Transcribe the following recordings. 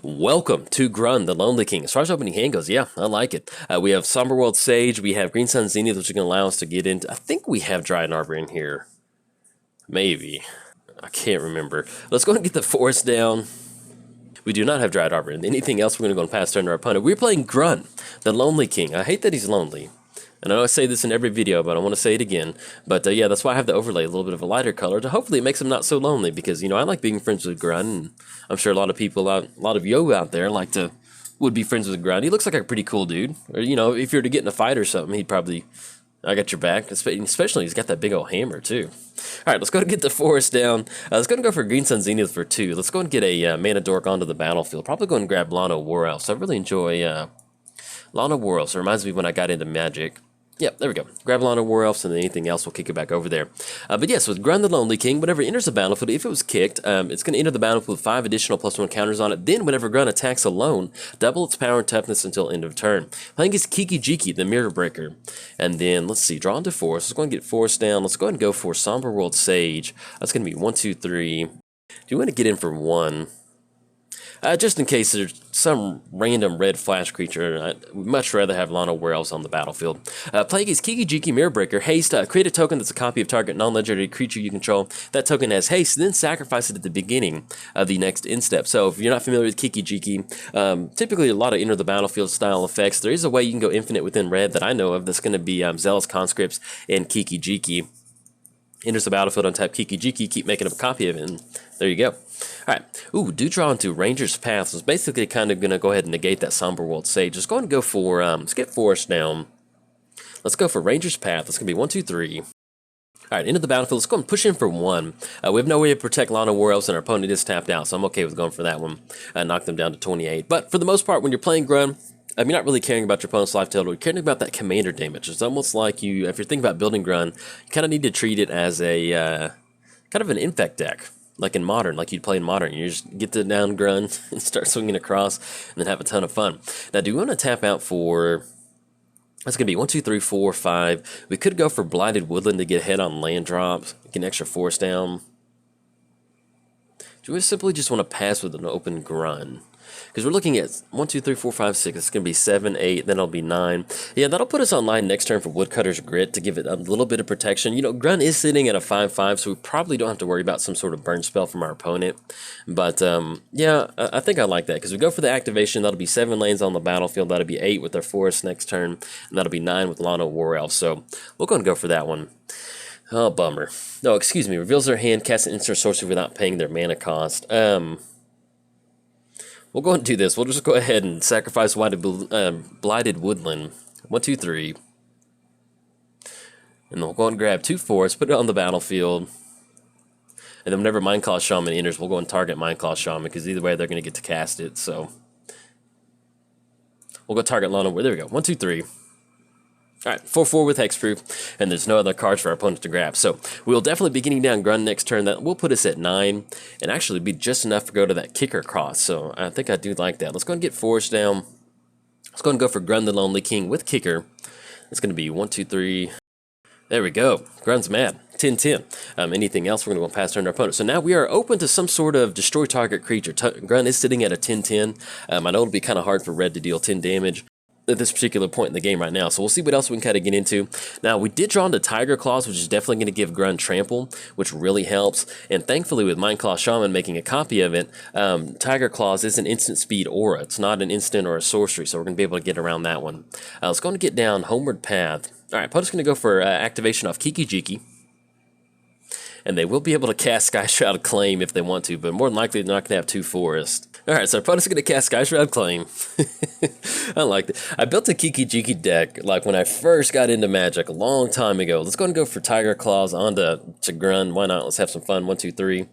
Welcome to Grunn, the Lonely King. As far as opening hand goes, yeah, I like it. We have Somber World Sage, we have Green Sun Zenith, which is going to allow us to get into... I think we have Dryad Arbor in here. Maybe. I can't remember. Let's go and get the forest down. We do not have Dryad Arbor. And anything else, we're going to go and pass turn to our opponent. We're playing Grunn, the Lonely King. I hate that he's lonely. And I know I say this in every video, but I want to say it again. But yeah, that's why I have the overlay, a little bit of a lighter color, to hopefully it makes him not so lonely. Because, I like being friends with Grunn, and I'm sure a lot of people, a lot of yo out there would be friends with Grunn. He looks like a pretty cool dude. Or, if you were to get in a fight or something, he'd probably... I got your back, especially he's got that big old hammer, too. All right, let's go and get the forest down. Let's go and go for Green Sun Zenith for 2. Let's go and get a Mana Dork onto the battlefield. Probably go and grab Lana War Elf. So I really enjoy Lana War Elf. So it reminds me when I got into Magic. Yep, there we go. Grab Lana War Elves, and then anything else, we'll kick it back over there. But yes, with Grunn the Lonely King, whenever it enters the battlefield, if it was kicked, it's going to enter the battlefield with 5 additional +1 counters on it. Then, whenever Grunn attacks alone, double its power and toughness until end of turn. Playing is Kiki Jiki, the Mirror Breaker. And then, let's see, draw into forest. Let's go and get forest down. Let's go ahead and go for Somber World Sage. That's going to be 1, 2, 3. Do you want to get in for 1? Just in case there's some random red flash creature, I'd much rather have Lana War Elves on the battlefield. Play against Kiki Jiki Mirror Breaker. Haste, create a token that's a copy of target non-legendary creature you control. That token has haste, then sacrifice it at the beginning of the next end step. So if you're not familiar with Kiki Jiki, typically a lot of enter the battlefield style effects. There is a way you can go infinite within red that I know of that's going to be Zealous Conscripts and Kiki Jiki. Enters the battlefield on tap Kiki Jiki, keep making up a copy of it, and there you go. Alright, ooh, do draw into Ranger's Path. So it's basically kind of going to go ahead and negate that Somber World Sage. Just go ahead and go for, let's get Forest down. Let's go for Ranger's Path. That's going to be 1, 2, 3. Alright, into the battlefield. Let's go and push in for 1. We have no way to protect Lana War Elves, and our opponent is tapped out, so I'm okay with going for that one. Knock them down to 28. But for the most part, when you're playing Grunn, you're not really caring about your opponent's life total. You're caring about that commander damage. It's almost like if you're thinking about building Grunn, you kind of need to treat it as a kind of an infect deck, like in Modern, like you'd play in Modern. You just get the down Grunn and start swinging across, and then have a ton of fun. Now, do you want to tap out for... That's going to be 1, 2, 3, 4, 5. We could go for Blighted Woodland to get ahead on land drops, get an extra force down. Do we simply just want to pass with an open Grunn? Because we're looking at 1, 2, 3, 4, 5, 6. It's going to be 7, 8, then it'll be 9. Yeah, that'll put us online next turn for Woodcutter's Grit to give it a little bit of protection. Grunn is sitting at a 5/5, so we probably don't have to worry about some sort of burn spell from our opponent. But, yeah, I think I like that. Because we go for the activation, that'll be 7 lanes on the battlefield. That'll be 8 with our Forest next turn. And that'll be 9 with Lana War Elf. So we're going to go for that one. Oh, bummer. No, excuse me. Reveals their hand, casts an instant sorcery without paying their mana cost. We'll go ahead and do this. We'll just go ahead and sacrifice Blighted Woodland. 1, 2, 3. And then we'll go ahead and grab 2 forests, put it on the battlefield. And then whenever Mindclaw Shaman enters, we'll go and target Mindclaw Shaman, because either way they're going to get to cast it. So we'll go target Lana. There we go. 1, 2, 3. Alright, 4/4 with Hexproof, and there's no other cards for our opponent to grab. So we'll definitely be getting down Grunn next turn. That will put us at 9, and actually be just enough to go to that kicker cross. So I think I do like that. Let's go and get Forest down. Let's go and go for Grunn the Lonely King with kicker. It's going to be 1, 2, 3. There we go. Grunn's mad. 10-10. Anything else, we're going to go past turn our opponent. So now we are open to some sort of destroy target creature. Grunn is sitting at a 10-10. I know it'll be kind of hard for red to deal 10 damage at this particular point in the game right now. So we'll see what else we can kind of get into. Now, we did draw into Tiger Claws, which is definitely going to give Grunn trample, which really helps. And thankfully, with Mindclaw Shaman making a copy of it, Tiger Claws is an instant speed aura. It's not an instant or a sorcery, so we're going to be able to get around that one. Let's go and get down Homeward Path. All right, opponent's going to go for activation off Kiki Jiki. And they will be able to cast Sky Shroud Claim if they want to, but more than likely they're not going to have 2 forests. Alright, so our opponent's going to cast Sky Shroud Claim. I like it. I built a Kiki Jiki deck like when I first got into Magic a long time ago. Let's go and go for Tiger Claws onto Grunn. Why not? Let's have some fun. 1, 2, 3.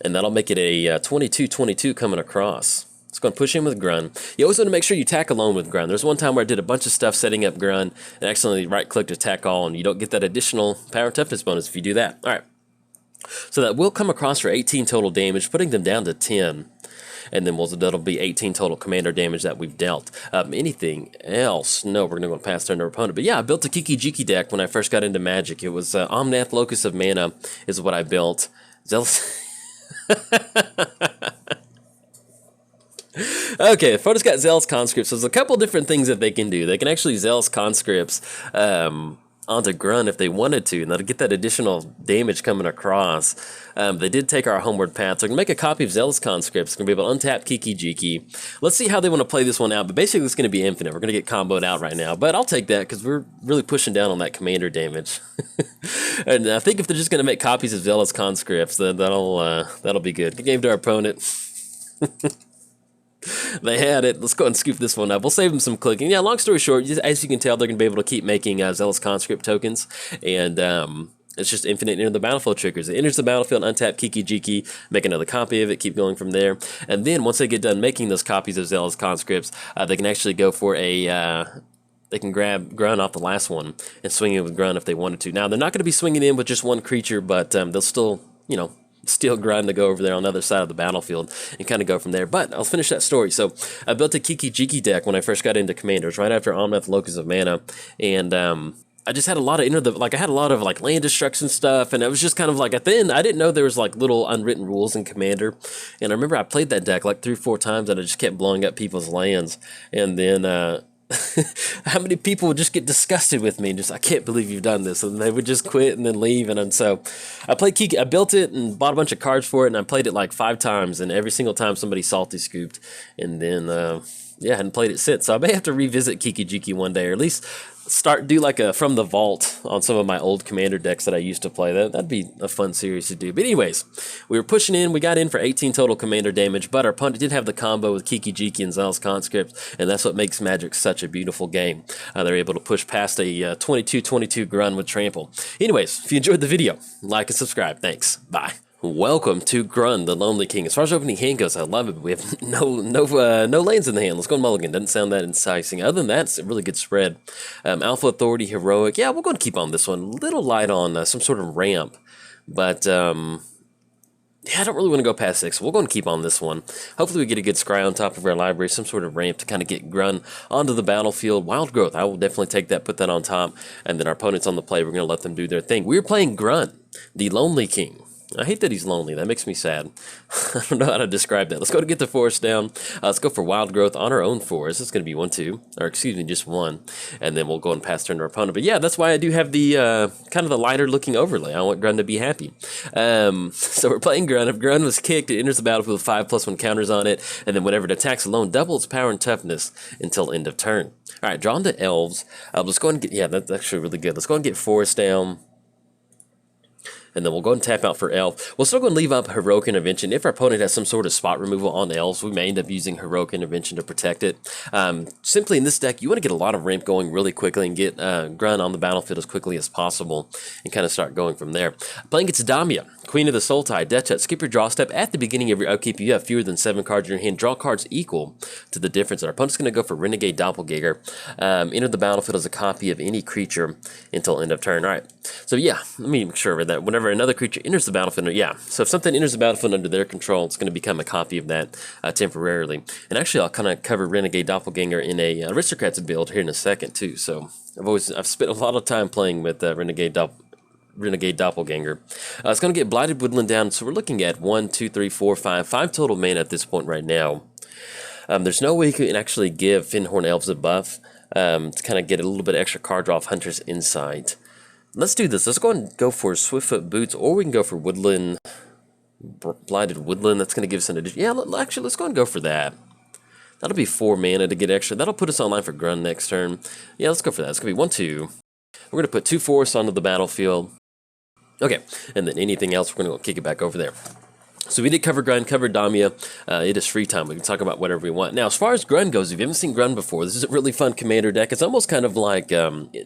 And that'll make it a 22-22 coming across. Let's go and push in with Grunn. You always want to make sure you attack alone with Grunn. There's one time where I did a bunch of stuff setting up Grunn and accidentally right-clicked attack all, and you don't get that additional power and toughness bonus if you do that. Alright. So that will come across for 18 total damage, putting them down to 10. And then that'll be 18 total commander damage that we've dealt. Anything else? No, we're going to go past turn our opponent. But yeah, I built a Kiki Jiki deck when I first got into Magic. It was Omnath Locus of Mana is what I built. Zealous... Okay, Photo's got Zealous Conscripts. So there's a couple different things that they can do. They can actually Zealous Conscripts onto Grunn if they wanted to, and that'll get that additional damage coming across. They did take our homeward path. So we're going to make a copy of Zealous Conscripts. We're going to be able to untap Kiki Jiki. Let's see how they want to play this one out, but basically it's going to be infinite. We're going to get comboed out right now, but I'll take that because we're really pushing down on that commander damage. And I think if they're just going to make copies of Zealous Conscripts, then that'll be good. Good game to our opponent. They had it. Let's go ahead and scoop this one up. We'll save them some clicking. Yeah, long story short, as you can tell, they're going to be able to keep making Zealous Conscript tokens, and it's just infinite into the battlefield triggers. It enters the battlefield, untap Kiki Jiki, make another copy of it, keep going from there, and then once they get done making those copies of Zealous Conscripts, they can actually go for a... they can grab Grunn off the last one and swing it with Grunn if they wanted to. Now, they're not going to be swinging in with just one creature, but they'll still, you know, steal Grunn to go over there on the other side of the battlefield and kind of go from there. But I'll finish that story. So I built a Kiki Jiki deck when I first got into Commanders, right after Omnath Locus of Mana, and I just had a lot of I had a lot of like land destruction stuff, and it was just kind of like at the end I didn't know there was like little unwritten rules in Commander, and I remember I played that deck like 3 or 4 times and I just kept blowing up people's lands, and then how many people would just get disgusted with me and just, I can't believe you've done this, and they would just quit and then leave. And so I played Kiki. I built it and bought a bunch of cards for it, and I played it like 5 times, and every single time somebody salty scooped, and then yeah, I hadn't played it since. So I may have to revisit Kiki Jiki one day, or at least do like a from the vault on some of my old commander decks that I used to play. That'd be a fun series to do. But anyways, we were pushing in. We got in for 18 total commander damage, but our opponent did have the combo with Kiki Jiki and Zealous Conscript, and that's what makes Magic such a beautiful game. They're able to push past a 22-22 Grunn with Trample. Anyways, if you enjoyed the video, like and subscribe. Thanks. Bye. Welcome to Grunn, the Lonely King. As far as opening hand goes, I love it, but we have no lanes in the hand. Let's go Mulligan. Doesn't sound that enticing. Other than that, it's a really good spread. Alpha Authority, Heroic. Yeah, we're going to keep on this one. Little light on some sort of ramp, but yeah, I don't really want to go past 6. We're going to keep on this one. Hopefully we get a good scry on top of our library, some sort of ramp to kind of get Grunn onto the battlefield. Wild Growth, I will definitely take that, put that on top, and then our opponents on the play, we're going to let them do their thing. We're playing Grunn, the Lonely King. I hate that he's lonely. That makes me sad. I don't know how to describe that. Let's go to get the forest down. Let's go for Wild Growth on our own forest. It's going to be 1, 2, or excuse me, just 1. And then we'll go and pass turn to our opponent. But yeah, that's why I do have the kind of the lighter looking overlay. I want Grunn to be happy. So we're playing Grunn. If Grunn was kicked, it enters the battlefield with 5+1 counters on it. And then whenever it attacks alone, double its power and toughness until end of turn. All right, drawn to Elves. Let's go and get, yeah, that's actually really good. Let's go and get forest down. And then we'll go and tap out for Elf. We'll still go and leave up Heroic Intervention. If our opponent has some sort of spot removal on Elves, we may end up using Heroic Intervention to protect it. Simply in this deck, you want to get a lot of ramp going really quickly and get Grunn on the battlefield as quickly as possible and kind of start going from there. Playing against Damia, Queen of the Soul Tide, Death Touch. Skip your draw step. At the beginning of your upkeep, you have fewer than 7 cards in your hand. Draw cards equal to the difference. Our opponent's going to go for Renegade Doppelganger. Enter the battlefield as a copy of any creature until end of turn. All right. So yeah, let me make sure of that. Whenever another creature enters the battlefield, yeah. So if something enters the battlefield under their control, it's going to become a copy of that temporarily. And actually, I'll kind of cover Renegade Doppelganger in a Aristocrats build here in a second too. So I've spent a lot of time playing with Renegade Doppelganger. It's going to get Blighted Woodland down, so we're looking at 1, 2, 3, 4, 5 total mana at this point right now. There's no way you can actually give Fyndhorn Elves a buff to kind of get a little bit extra card draw off Hunter's Insight. Let's do this. Let's go and go for Swiftfoot Boots, or we can go for Woodland, Blighted Woodland. That's going to give us an addition. Yeah, actually, let's go and go for that. That'll be 4 mana to get extra. That'll put us online for Grunn next turn. Yeah, let's go for that. It's going to be 1, 2. We're going to put 2 forests onto the battlefield. Okay, and then anything else, we're going to kick it back over there. So we did cover Grunn, covered Damia. It is free time. We can talk about whatever we want. Now, as far as Grunn goes, if you haven't seen Grunn before, this is a really fun commander deck. It's almost kind of like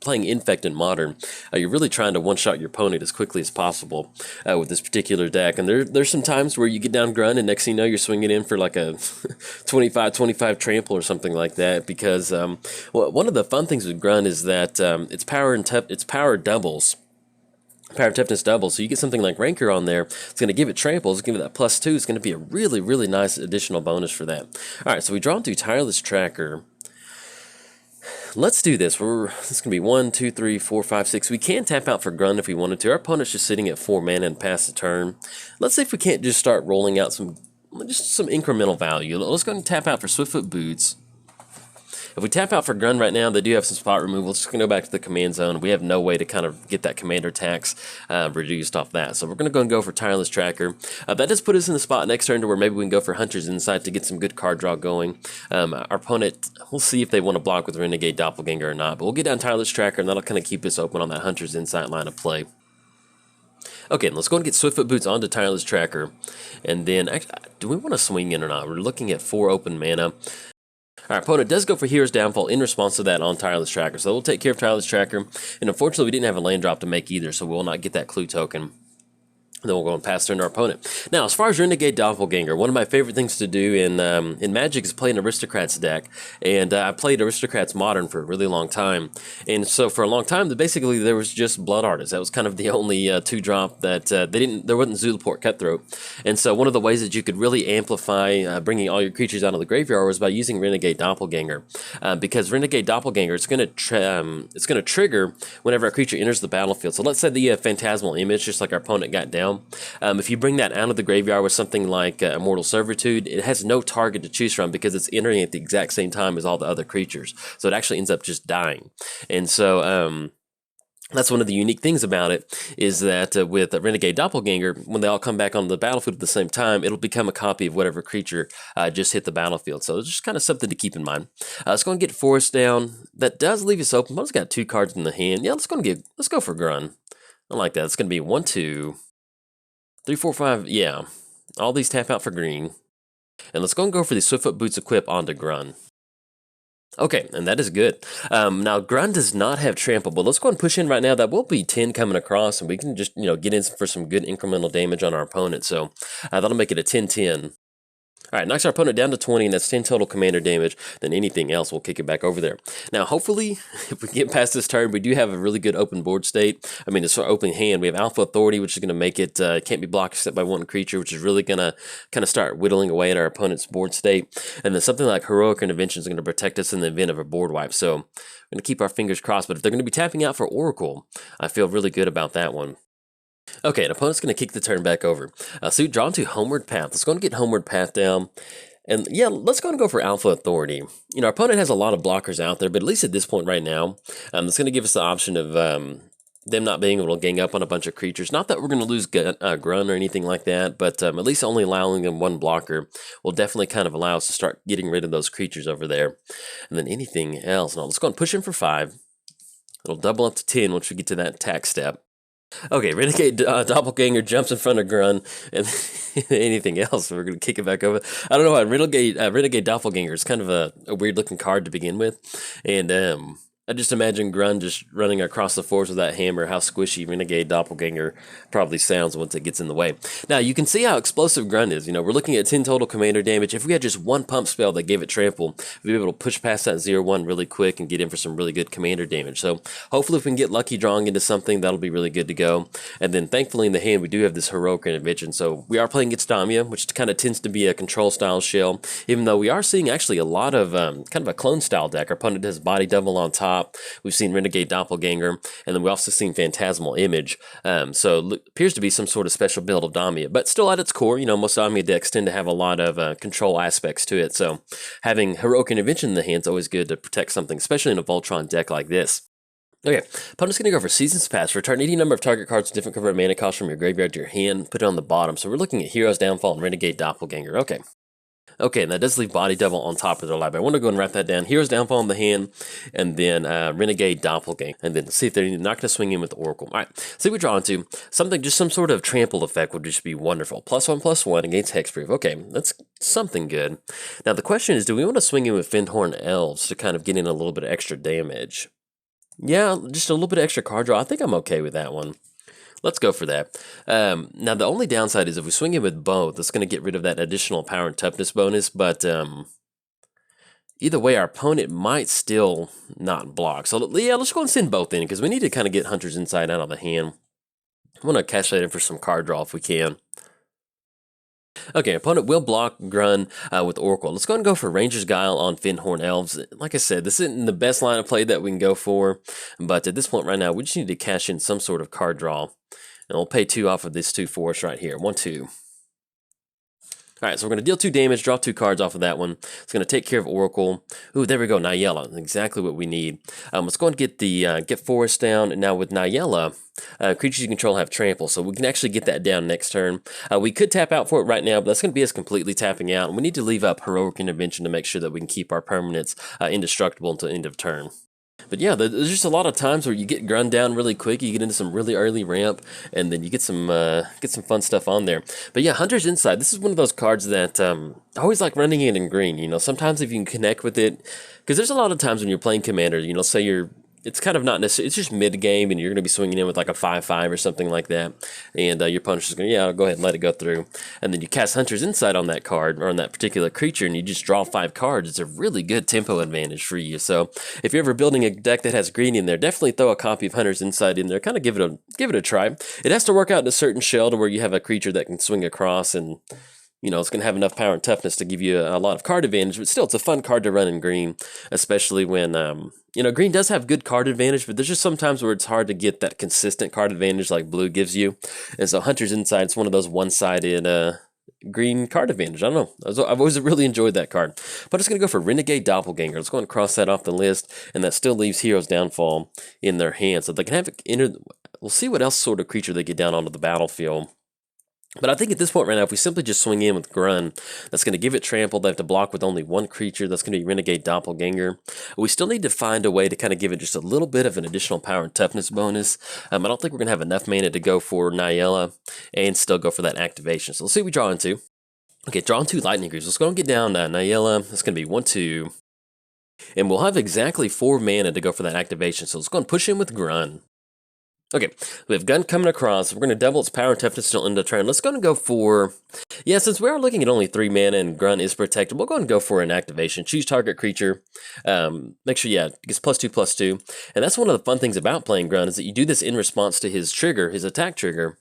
playing Infect in Modern. You're really trying to one-shot your opponent as quickly as possible with this particular deck. And there's some times where you get down Grunn, and next thing you know, you're swinging in for like a 25-25 trample or something like that. Because well, one of the fun things with Grunn is that its power doubles. Power toughness double, so you get something like Rancor on there. It's going to give it trample. It's going to give it that +2. It's going to be a really, really nice additional bonus for that. All right, so we draw into Tireless Tracker. Let's do this. This is going to be 1, 2, 3, 4, 5, 6. We can tap out for Grunn if we wanted to. Our opponent's just sitting at 4 mana and pass the turn. Let's see if we can't just start rolling out some just some incremental value. Let's go and tap out for Swiftfoot Boots. If we tap out for Grunn right now, they do have some spot removal. It's just going to go back to the command zone. We have no way to kind of get that commander tax reduced off that. So we're going to go and go for Tireless Tracker. That does put us in the spot next turn to where maybe we can go for Hunter's Insight to get some good card draw going. Our opponent, we'll see if they want to block with Renegade Doppelganger or not. But we'll get down Tireless Tracker, and that'll kind of keep us open on that Hunter's Insight line of play. Okay, let's go and get Swiftfoot Boots onto Tireless Tracker. And then, actually, do we want to swing in or not? We're looking at 4 open mana. Our opponent does go for Hero's Downfall in response to that on Tireless Tracker, so we'll take care of Tireless Tracker. And unfortunately, we didn't have a land drop to make either, so we will not get that clue token. And then we'll go and pass turn to our opponent. Now, as far as Renegade Doppelganger, one of my favorite things to do in Magic is play an Aristocrats deck. And I played Aristocrats Modern for a really long time. And so for a long time, basically there was just Blood Artist. That was kind of the only 2-drop that there wasn't Zulaport Cutthroat. And so one of the ways that you could really amplify bringing all your creatures out of the graveyard was by using Renegade Doppelganger. Because Renegade Doppelganger, it's going to trigger whenever a creature enters the battlefield. So let's say the Phantasmal Image, just like our opponent got down. If you bring that out of the graveyard with something like Immortal Servitude, it has no target to choose from because it's entering at the exact same time as all the other creatures. So it actually ends up just dying. And so that's one of the unique things about it, is that with Renegade Doppelganger, when they all come back on the battlefield at the same time, it'll become a copy of whatever creature just hit the battlefield. So it's just kind of something to keep in mind. Let's go and get Forest down. That does leave us open. One's got 2 cards in the hand. Yeah, let's go for Grunn. I like that. It's going to be 1, 2, 3, 4, 5, yeah. All these tap out for green. And let's go and go for the Swiftfoot Boots equip onto Grunn. Okay, and that is good. Now, Grunn does not have trample, but let's go and push in right now. That will be 10 coming across, and we can just, get in for some good incremental damage on our opponent. So that'll make it a 10-10. All right, knocks our opponent down to 20, and that's 10 total commander damage. Then anything else, we'll kick it back over there. Now, hopefully, if we get past this turn, we do have a really good open board state. I mean, it's our open hand. We have Alpha Authority, which is going to make it can't be blocked except by 1 creature, which is really going to kind of start whittling away at our opponent's board state. And then something like Heroic Intervention is going to protect us in the event of a board wipe. So we're going to keep our fingers crossed. But if they're going to be tapping out for Oracle, I feel really good about that one. Okay, an opponent's going to kick the turn back over. Suit drawn to Homeward Path. Let's go and get Homeward Path down. And yeah, let's go and go for Alpha Authority. Our opponent has a lot of blockers out there, but at least at this point right now, it's going to give us the option of them not being able to gang up on a bunch of creatures. Not that we're going to lose Grunn or anything like that, but at least only allowing them 1 blocker will definitely kind of allow us to start getting rid of those creatures over there. And then anything else. Now, let's go and push in for 5. It'll double up to 10 once we get to that attack step. Okay, Renegade Doppelganger jumps in front of Grunn, and anything else, we're going to kick it back over. I don't know why Renegade Doppelganger is kind of a weird-looking card to begin with, and I just imagine Grunn just running across the floors with that hammer, how squishy Renegade Doppelganger probably sounds once it gets in the way. Now, you can see how explosive Grunn is. We're looking at 10 total commander damage. If we had just 1 pump spell that gave it trample, we'd be able to push past that 0-1 really quick and get in for some really good commander damage. So hopefully if we can get lucky drawing into something, that'll be really good to go. And then thankfully in the hand, we do have this Heroic Intervention. So we are playing against Damia, which kind of tends to be a control style shell, even though we are seeing actually a lot of kind of a clone style deck. Our opponent has Body Double on top. We've seen Renegade Doppelganger, and then we've also seen Phantasmal Image. So it appears to be some sort of special build of Damia, but still at its core, most Damia decks tend to have a lot of control aspects to it. So having Heroic Intervention in the hand is always good to protect something, especially in a Voltron deck like this. Okay, opponent's going to go for Season's Pass. Return any number of target cards with different cover of mana cost from your graveyard to your hand, put it on the bottom. So we're looking at Hero's Downfall and Renegade Doppelganger. Okay, and that does leave Body Double on top of their library. I want to go and wrap that down. Hero's Downfall in the hand, and then Renegade Doppelganger. And then see if they're not going to swing in with Oracle. All right, see what we draw into. Just some sort of trample effect would just be wonderful. +1/+1 against Hexproof. Okay, that's something good. Now, the question is, do we want to swing in with Fyndhorn Elves to kind of get in a little bit of extra damage? Yeah, just a little bit of extra card draw. I think I'm okay with that one. Let's go for that. Now, the only downside is if we swing it with both, it's going to get rid of that additional power and toughness bonus, but either way, our opponent might still not block. So, yeah, let's go and send both in, because we need to kind of get Hunter's Insight out of the hand. I want to cash that in for some card draw if we can. Okay, opponent will block Grunn with Oracle. Let's go and go for Ranger's Guile on Fyndhorn Elves. Like I said, this isn't the best line of play that we can go for, but at this point right now, we just need to cash in some sort of card draw. And we'll pay 2 off of this 2 for us right here. 1, 2. All right, so we're going to deal 2 damage, draw 2 cards off of that one. It's going to take care of Oracle. Ooh, there we go, Nyella, exactly what we need. Let's go and get the get Forest down. And now with Nyella, creatures you control have trample, so we can actually get that down next turn. We could tap out for it right now, but that's going to be us completely tapping out. And we need to leave up Heroic Intervention to make sure that we can keep our permanents indestructible until end of turn. But yeah, there's just a lot of times where you get Grunn down really quick, you get into some really early ramp, and then you get some fun stuff on there. But yeah, Hunter's Insight, this is one of those cards that I always like running it in green. You know, sometimes if you can connect with it, because there's a lot of times when you're playing Commander, you know, say it's kind of not necessarily, it's just mid-game, and you're going to be swinging in with like a 5/5 or something like that, and your opponent's just going to, yeah, go ahead and let it go through. And then you cast Hunter's Insight on that card, or on that particular creature, and you just draw 5 cards. It's a really good tempo advantage for you. So if you're ever building a deck that has green in there, definitely throw a copy of Hunter's Insight in there. Kind of give it a try. It has to work out in a certain shell to where you have a creature that can swing across, and you know, it's going to have enough power and toughness to give you a lot of card advantage, but still, it's a fun card to run in green, especially when, you know, green does have good card advantage, but there's just some times where it's hard to get that consistent card advantage like blue gives you. And so Hunter's Insight is one of those one-sided green card advantage. I don't know. I've always really enjoyed that card. But I'm just going to go for Renegade Doppelganger. Let's go and cross that off the list, and that still leaves Hero's Downfall in their hands. So they can have it enter. We'll see what else sort of creature they get down onto the battlefield. But I think at this point right now, if we simply just swing in with Grunn, that's going to give it trample. They have to block with only 1 creature. That's going to be Renegade Doppelganger. We still need to find a way to kind of give it just a little bit of an additional power and toughness bonus. I don't think we're going to have enough mana to go for Nyella and still go for that activation. So let's see what we draw into. Okay, draw into Lightning Greaves. Let's go and get down Nyella. That's going to be 1/2. And we'll have exactly 4 mana to go for that activation. So let's go and push in with Grunn. Okay, we have Gun coming across. We're going to double its power and toughness till end of turn. Let's go and go for, yeah, since we are looking at only 3 mana and Grunn is protected, we'll go and go for an activation. Choose target creature. Make sure, yeah, it gets +2/+2. And that's one of the fun things about playing Grunn is that you do this in response to his trigger, his attack trigger.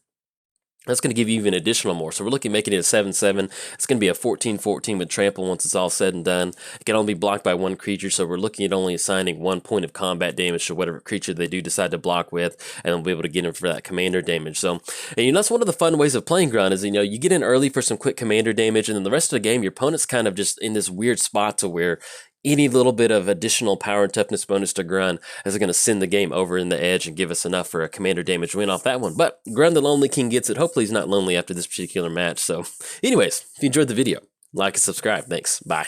That's going to give you even additional more. So we're looking at making it a 7/7. It's going to be a 14/14 with trample once it's all said and done. It can only be blocked by 1 creature, so we're looking at only assigning 1 point of combat damage to whatever creature they do decide to block with, and we'll be able to get in for that commander damage. So, and you know, that's one of the fun ways of playing Grunn is, you know, you get in early for some quick commander damage, and then the rest of the game, your opponent's kind of just in this weird spot to where any little bit of additional power and toughness bonus to Grunn is going to send the game over in the edge and give us enough for a commander damage win off that one. But Grunn the Lonely King gets it. Hopefully he's not lonely after this particular match. So anyways, if you enjoyed the video, like and subscribe. Thanks. Bye.